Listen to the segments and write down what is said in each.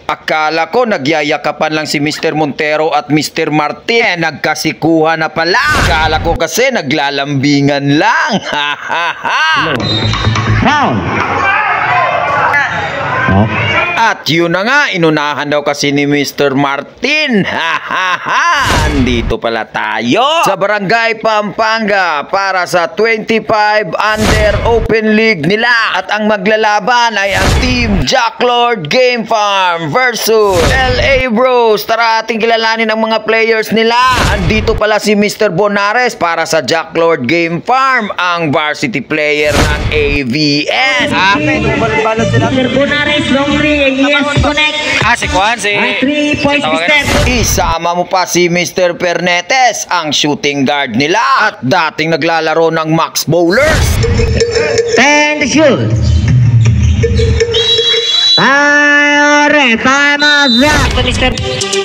Akala ko nagyayakapan lang si Mr. Montero at Mr. Martin. Nagkasikuhan na pala. Akala ko kasi naglalambingan lang. Foul. At yun na nga, inunahan daw kasi ni Mr. Martin. Andito pala tayo sa Barangay Pampanga para sa 25 under Open League nila. At ang maglalaban ay ang Team Jacklord Game Farm versus LA Bros. Tara ating kilalanin ang mga players nila. Andito pala si Mr. Bonares para sa Jacklord Game Farm, ang varsity player ng AVN. Mr. Bonares, long three, yes, connect. Si Juan, si 3 points, Mr. Isama mo pa si Mr. Pernetes, ang shooting guard nila at dating naglalaro ng Max Bowlers. 10 to shoot. Time is up. Mr.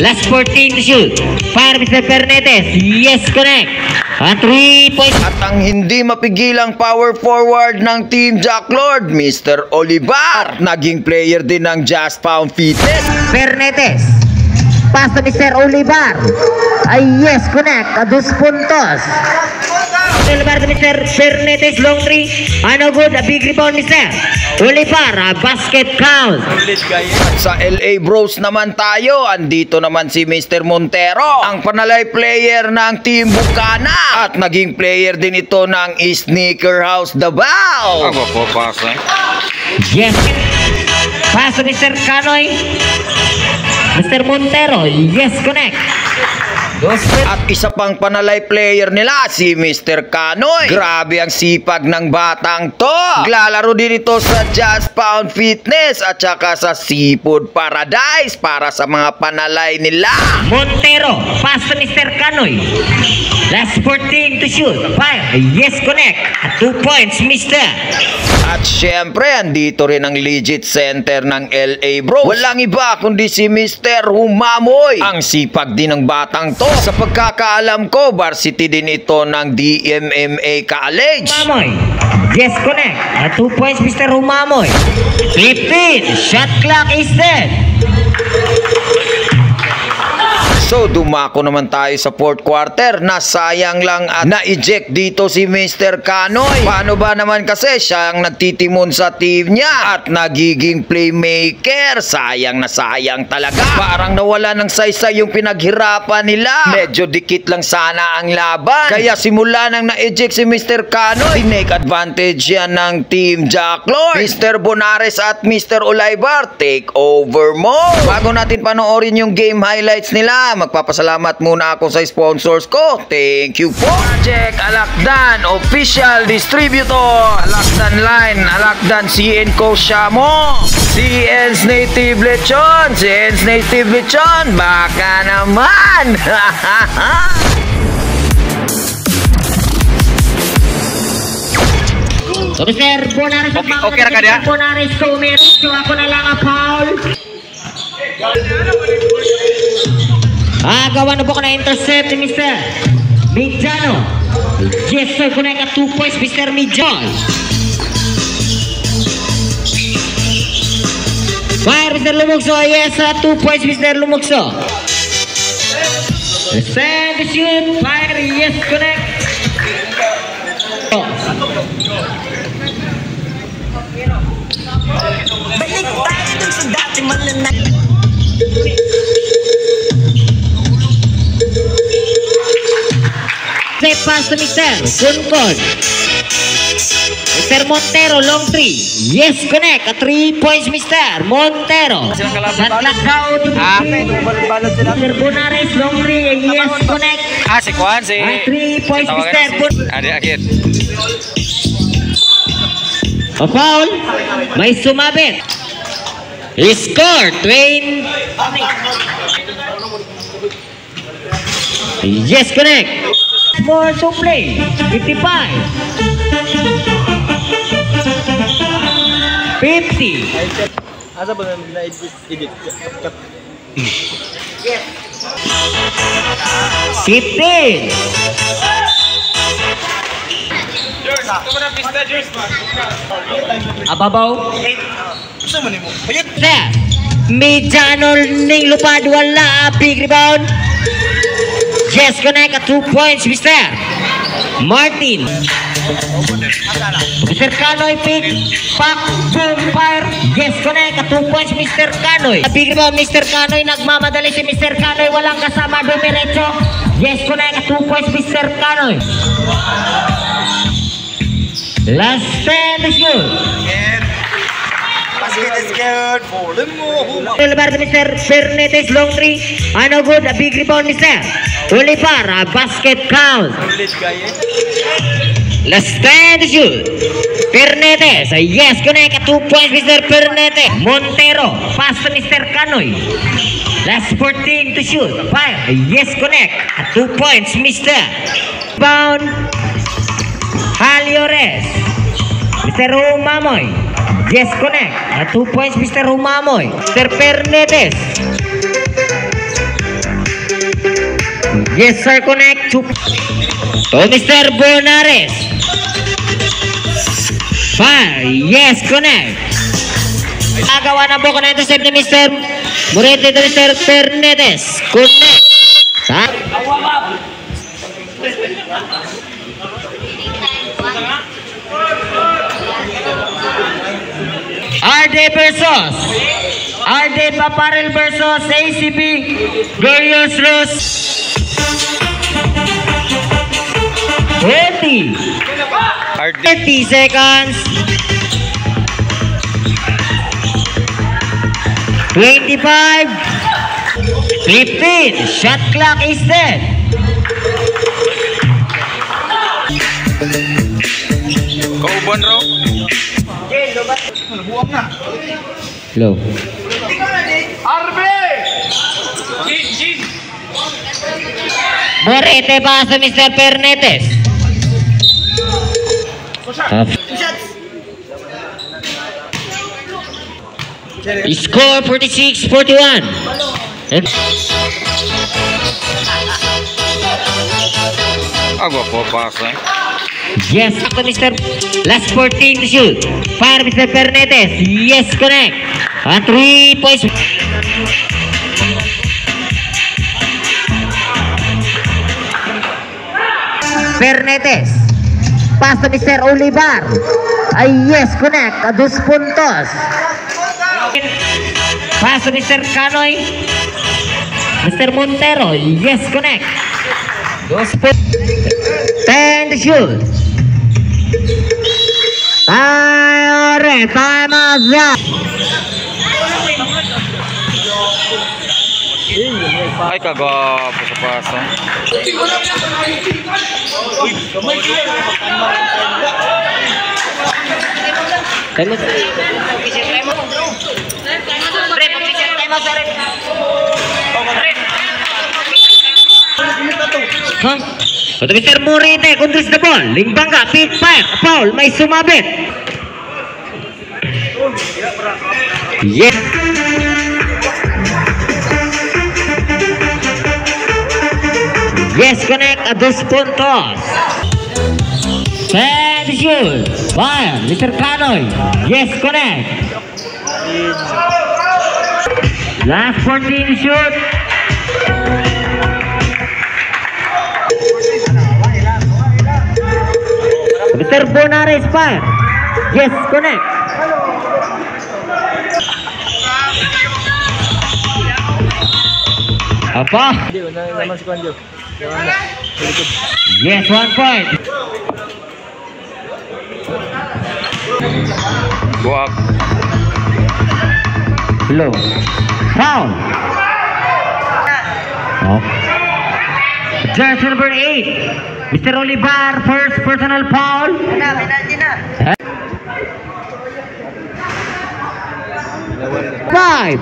Last 14 to shoot. Fire, Mr. Pernetes. Yes, connect. 3 points. At ang hindi mapigilang power forward ng Team Jacklord, Mr. Olivar. Naging player din ng Just Pound Fitness. Pernetes. Pass to Mr. Olivar. Yes, connect. 2 puntos. Olivar to Mr. Pernetes, long three. No good. A big rebound, Mr. Olivar. Basket count. At sa LA Bros naman tayo, andito naman si Mr. Montero, ang panalay player ng Team Bukana. At naging player din ito ng Sneaker House Davao. Yes. Pass to Mr. Canoy. Mr. Montero. Yes, connect. At isa pang panalay player nila, si Mr. Canoy. Grabe ang sipag ng batang to. Naglalaro din ito sa Just Pound Fitness at saka sa Seafood Paradise para sa mga panalay nila. Montero, pass to Mr. Canoy. Last 14 to shoot. Fire. Yes, connect. 2 points, Mr. At syempre, andito rin ang legit center ng LA Bros. Walang iba kundi si Mr. Humamoy. Ang sipag din ng batang to. Sa pagkakaalam ko, varsity din ito ng DMMA College. Humamoy. Yes, connect. 2 points, Mr. Humamoy. 15. Shot clock is dead. So dumako naman tayo sa fourth quarter na sayang lang at na-eject dito si Mr. Canoy. Paano ba naman kasi siya ang nagtitimon sa team niya at nagiging playmaker. Sayang na sayang talaga. Parang nawala ng saysay yung pinaghirapan nila. Medyo dikit lang sana ang laban. Kaya simula nang na-eject si Mr. Canoy, tinake advantage yan ng Team Jacklord. Mr. Bonares at Mr. Olivar, take over mo. Bago natin panoorin yung game highlights nila, magpapasalamat muna ako sa sponsors ko. Thank you po. Project Alakdan, official distributor. Alakdan Line, Alakdan CN Co. Siamo. CN's Native Lechon. CN's Native Lechon. Baka naman. So, Mr. Bonares, okay ra ka dia? Bonares ko, so ako na lang ang foul. Gawa na po ko na intercept ni Mr. Mijano. Yes, sir. Kung na 2 points, Mr. Mijano. Fire, Mr. Lumugso. Yes, 2 points, Mr. Lumugso. Send the shoot. Fire, yes, connect. Balik tayo dun sa dating malanak. Step pass to Mr. Kunkon. Mr. Montero, long three. Yes, connect. 3 points, Mr. Montero. Sanlakaw to Mr. Bonares, long three. Yes, connect. Si Juan, si 3 points, Mr. Akhir. A foul. May sumabit. He scored. Twain. Yes, connect. More to play. 55. 50. Asa ba na edit? 15. Ababaw. Gusto mo nimo? Set. Mediano ning lupad wala. Big rebound. Yes, connect at 2 points, Mr. Martin. Mr. Canoy pick. Pack, boom, fire. Yes, connect at 2 points, Mr. Canoy. Big rebound, Mr. Canoy. Nagmamadali si Mr. Canoy. Walang kasama, dumiretso. Yes, connect at 2 points, Mr. Canoy. Last 10 to shoot. Basket is good. Lebar Mr. Fernetes long three. Ano good? A big rebound, Mr. Olipar. A basket count. Last 10 to shoot. Fernetes. Yes, connect at 2 points, Mr. Fernetes. Montero. Pass to Mr. Canoy. Last 14 to shoot. Fire. Yes, connect at 2 points, Mr. Bound. Haliores. Mr. Rumamoy. Yes, connect. At 2 points, Mr. Rumamoy. Mr. Fernetes. Yes, sir, connect. To Mr. Bonares. Fire. Yes, connect. Nagawa na po ko na intercept ni Mr. Morete to Mr. Fernetes. Connect. RD versus RD Paparel versus ACB Glorious Rose. 20 seconds. 25 15 shot clock is set. Kauban raw. Low. Morete pa sa Mr. Fernetes. Score 46-41. Agua po pasa. Yes, ako Mr. Last 14 to shoot. Fire Mr. Fernetes. Yes, connect. At 3 points. Fernetes. Pass to Mr. Olivar. Ay yes, connect. A 2 puntos. Pass to Mr. Canoy. Mr. Montero. Yes, connect. 2 puntos. 10 to shoot. Time out. Ay kagwapo sa pasa. Untuk Mr. Morete kontrol the ball. Limbangga pick fire. Foul may sumabit. Yes. Yes, connect a 2 puntos. 10 shoot. Fire, Mr. Canoy. Yes, connect. Last 14 shoot. Mr. Bonares fire. Yes, connect. Apa? Yes, 1 point. Guwap. Low. Foul. Oh. Jersey number 8. Mr. Olivar, first personal foul. Five.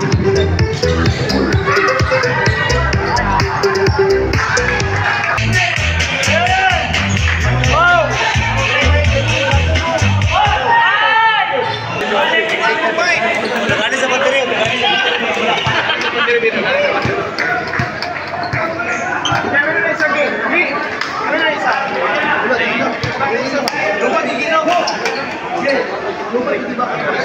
Lupa